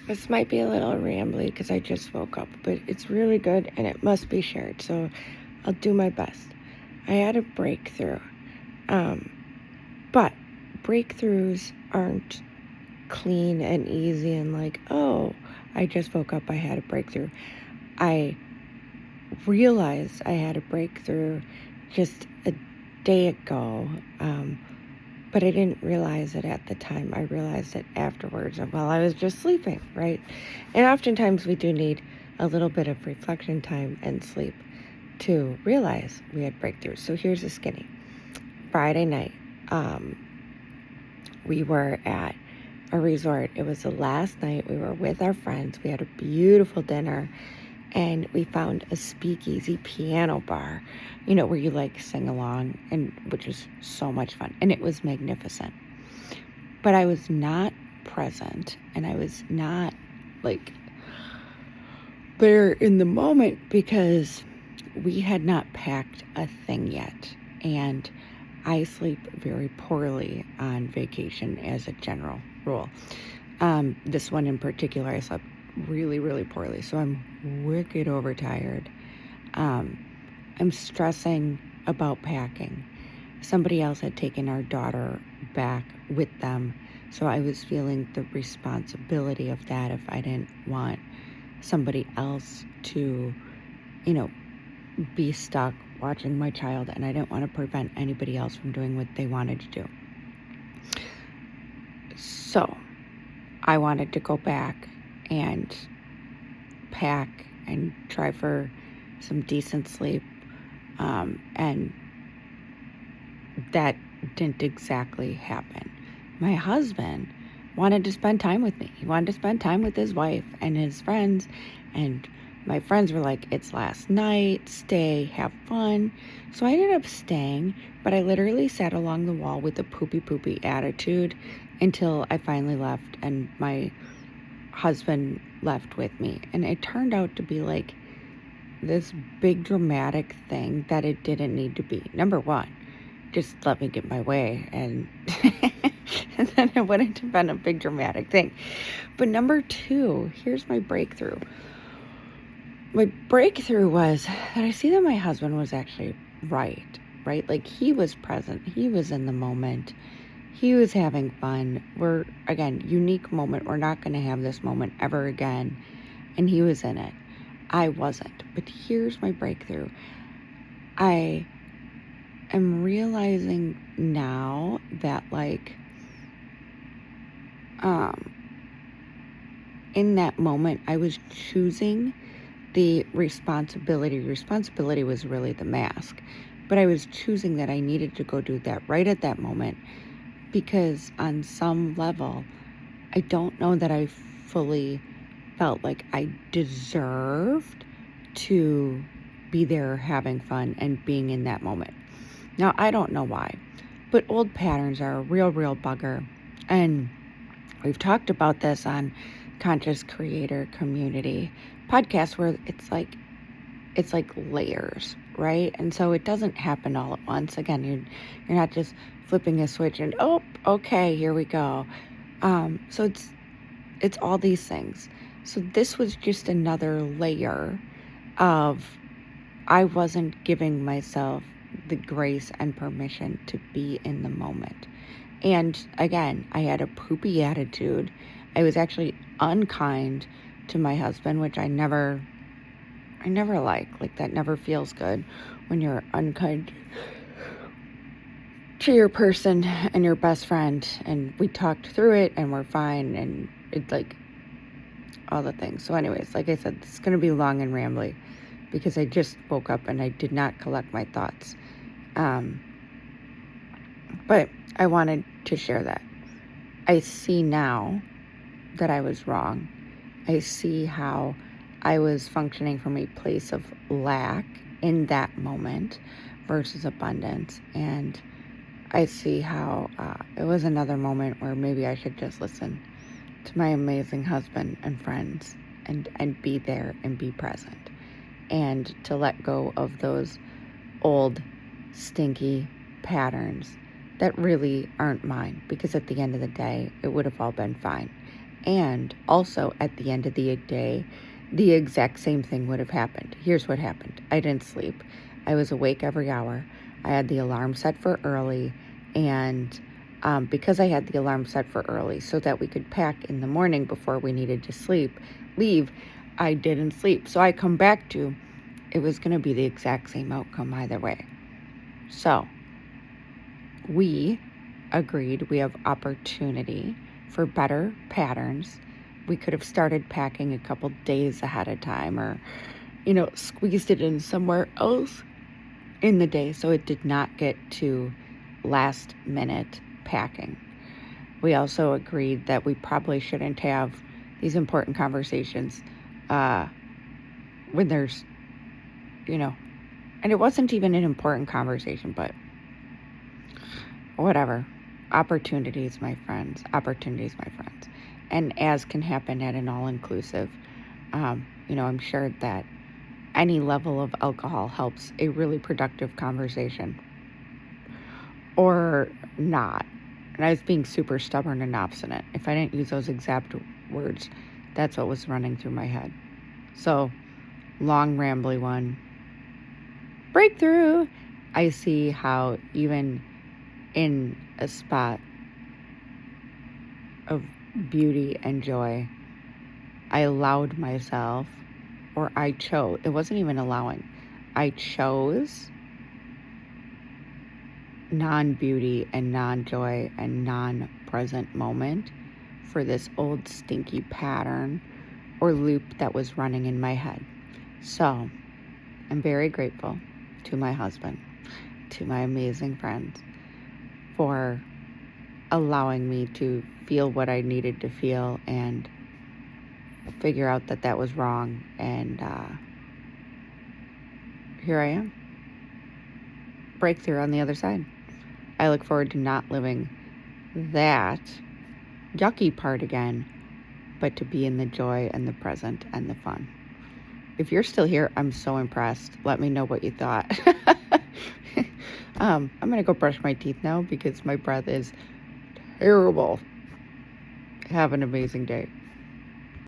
This might be a little rambly because I just woke up, but it's really good and it must be shared, so I'll do my best. I had a breakthrough, but breakthroughs aren't clean and easy and like, oh, I just woke up, I had a breakthrough. I realized I had a breakthrough just a day ago, but I didn't realize it at the time. I realized it afterwards while I was just sleeping, right? And oftentimes we do need a little bit of reflection time and sleep to realize we had breakthroughs. So here's a skinny. Friday night, we were at a resort. It was the last night. We were with our friends. We had a beautiful dinner. And we found a speakeasy piano bar, where you like sing along, and which was so much fun. And it was magnificent. But I was not present, and I was not like there in the moment because we had not packed a thing yet. And I sleep very poorly on vacation as a general rule. This one in particular, I slept really, really poorly. So I'm wicked overtired. I'm stressing about packing. Somebody else had taken our daughter back with them. So I was feeling the responsibility of that if I didn't want somebody else to, be stuck watching my child. And I didn't want to prevent anybody else from doing what they wanted to do. So I wanted to go back and pack and try for some decent sleep. And that didn't exactly happen. My husband wanted to spend time with me. He wanted to spend time with his wife and his friends. And my friends were like, it's last night, stay, have fun. So I ended up staying, but I literally sat along the wall with a poopy attitude until I finally left and my husband left with me. And it turned out to be like this big dramatic thing that it didn't need to be. Number one, just let me get my way, and and then it wouldn't have been a big dramatic thing. But number two, here's my breakthrough. My breakthrough was that I see that my husband was actually right? Like he was present, he was in the moment, he was having fun. We're, again, unique moment. We're not going to have this moment ever again. And he was in it. I wasn't. But here's my breakthrough. I am realizing now that in that moment, I was choosing the responsibility. Responsibility was really the mask. But I was choosing that I needed to go do that right at that moment. Because on some level, I don't know that I fully felt like I deserved to be there having fun and being in that moment. Now, I don't know why, but old patterns are a real bugger. And we've talked about this on Conscious Creator Community podcast where it's like layers, right? And so it doesn't happen all at once. Again, you're not just flipping a switch and, oh, okay, here we go. So it's all these things. So this was just another layer of I wasn't giving myself the grace and permission to be in the moment. And again, I had a poopy attitude. I was actually unkind to my husband, which I never like that never feels good when you're unkind to your person and your best friend. And we talked through it and we're fine, and it's like all the things. So anyways, like I said, this is going to be long and rambly because I just woke up and I did not collect my thoughts. But I wanted to share that. I see now that I was wrong. I see how I was functioning from a place of lack in that moment versus abundance. And I see how it was another moment where maybe I should just listen to my amazing husband and friends and be there and be present. And to let go of those old, stinky patterns that really aren't mine. Because at the end of the day, it would have all been fine. And also at the end of the day, the exact same thing would have happened. Here's what happened. I didn't sleep. I was awake every hour. I had the alarm set for early, and because I had the alarm set for early so that we could pack in the morning before we needed to leave, I didn't sleep. So I come back to, it was going to be the exact same outcome either way. So we agreed we have opportunity for better patterns. We could have started packing a couple days ahead of time, or, squeezed it in somewhere else in the day so it did not get to last minute packing. We also agreed that we probably shouldn't have these important conversations when there's, and it wasn't even an important conversation, but whatever. Opportunities, my friends. Opportunities, my friends. And as can happen at an all-inclusive, I'm sure that any level of alcohol helps a really productive conversation. Or not. And I was being super stubborn and obstinate. If I didn't use those exact words, that's what was running through my head. So, long, rambly one. Breakthrough! I see how even in a spot of beauty and joy, I allowed myself, or I chose, it wasn't even allowing, I chose non-beauty and non-joy and non-present moment for this old stinky pattern or loop that was running in my head. So I'm very grateful to my husband, to my amazing friends, for allowing me to feel what I needed to feel and figure out that that was wrong. And here I am. Breakthrough on the other side. I look forward to not living that yucky part again, but to be in the joy and the present and the fun. If you're still here, I'm so impressed. Let me know what you thought. I'm going to go brush my teeth now because my breath is terrible. Have an amazing day.